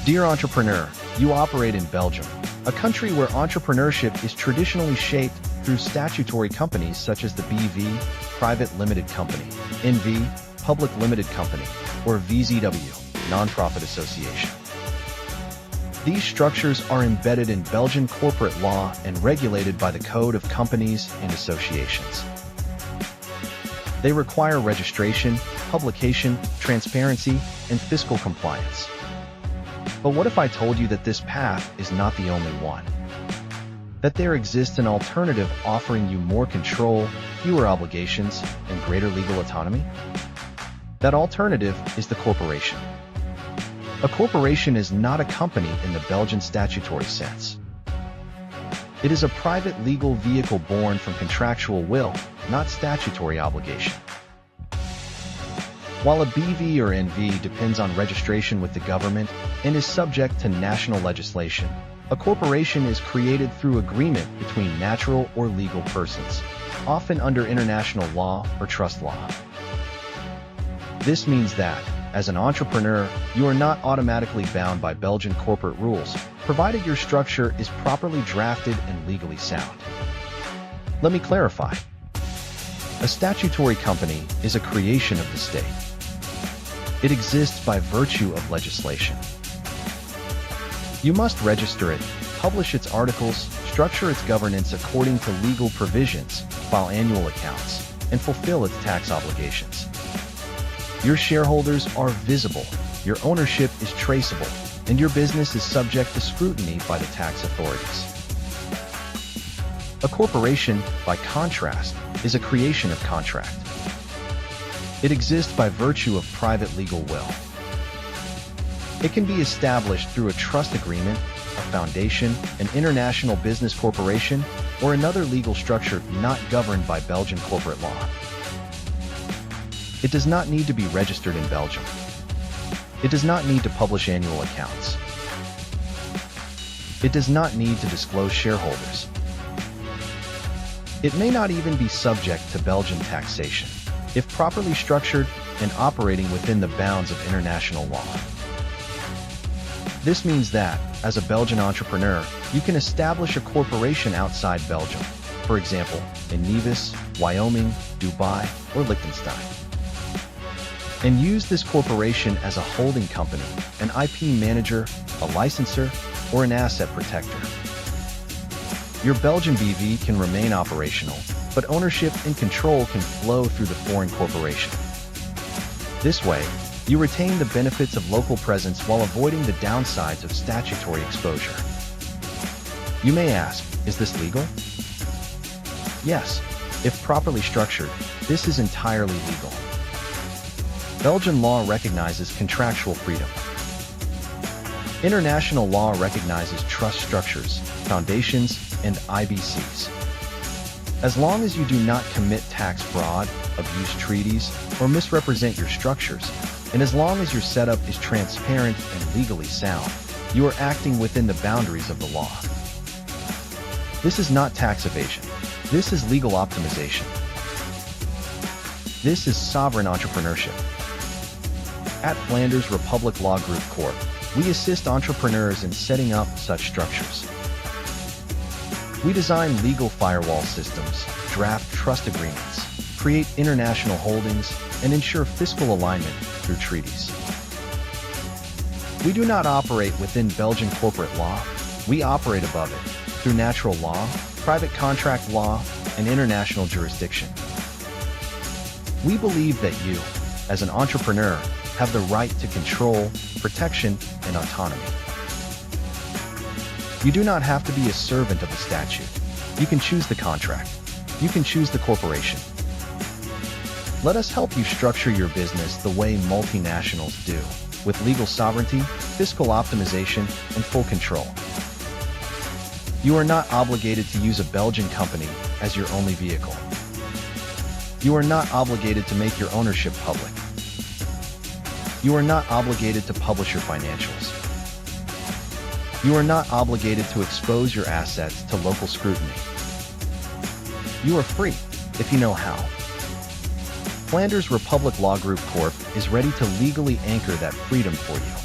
Dear entrepreneur, you operate in Belgium, a country where entrepreneurship is traditionally shaped through statutory companies such as the BV, Private Limited Company, NV, Public Limited Company, or VZW, Nonprofit Association. These structures are embedded in Belgian corporate law and regulated by the Code of Companies and Associations. They require registration, publication, transparency, and fiscal compliance. But what if I told you that this path is not the only one? That there exists an alternative offering you more control, fewer obligations, and greater legal autonomy? That alternative is the corporation. A corporation is not a company in the Belgian statutory sense. It is a private legal vehicle born from contractual will, not statutory obligation. While a BV or NV depends on registration with the government and is subject to national legislation, a corporation is created through agreement between natural or legal persons, often under international law or trust law. This means that, as an entrepreneur, you are not automatically bound by Belgian corporate rules, provided your structure is properly drafted and legally sound. Let me clarify. A statutory company is a creation of the state. It exists by virtue of legislation. You must register it, publish its articles, structure its governance according to legal provisions, file annual accounts, and fulfill its tax obligations. Your shareholders are visible, your ownership is traceable, and your business is subject to scrutiny by the tax authorities. A corporation, by contrast, is a creation of contract. It exists by virtue of private legal will. It can be established through a trust agreement, a foundation, an international business corporation, or another legal structure not governed by Belgian corporate law. It does not need to be registered in Belgium. It does not need to publish annual accounts. It does not need to disclose shareholders. It may not even be subject to Belgian taxation, if properly structured and operating within the bounds of international law. This means that, as a Belgian entrepreneur, you can establish a corporation outside Belgium, for example, in Nevis, Wyoming, Dubai, or Liechtenstein, and use this corporation as a holding company, an IP manager, a licensor, or an asset protector. Your Belgian BV can remain operational, but ownership and control can flow through the foreign corporation. This way, you retain the benefits of local presence while avoiding the downsides of statutory exposure. You may ask, is this legal? Yes, if properly structured, this is entirely legal. Belgian law recognizes contractual freedom. International law recognizes trust structures, foundations, and IBCs. As long as you do not commit tax fraud, abuse treaties, or misrepresent your structures, and as long as your setup is transparent and legally sound, you are acting within the boundaries of the law. This is not tax evasion. This is legal optimization. This is sovereign entrepreneurship. At Flanders Republic Law Group Corp, we assist entrepreneurs in setting up such structures. We design legal firewall systems, draft trust agreements, create international holdings, and ensure fiscal alignment through treaties. We do not operate within Belgian corporate law. We operate above it, through natural law, private contract law, and international jurisdiction. We believe that you, as an entrepreneur, have the right to control, protection, and autonomy. You do not have to be a servant of the statute. You can choose the contract. You can choose the corporation. Let us help you structure your business the way multinationals do, with legal sovereignty, fiscal optimization, and full control. You are not obligated to use a Belgian company as your only vehicle. You are not obligated to make your ownership public. You are not obligated to publish your financials. You are not obligated to expose your assets to local scrutiny. You are free, if you know how. Flanders Republic Law Group Corp is ready to legally anchor that freedom for you.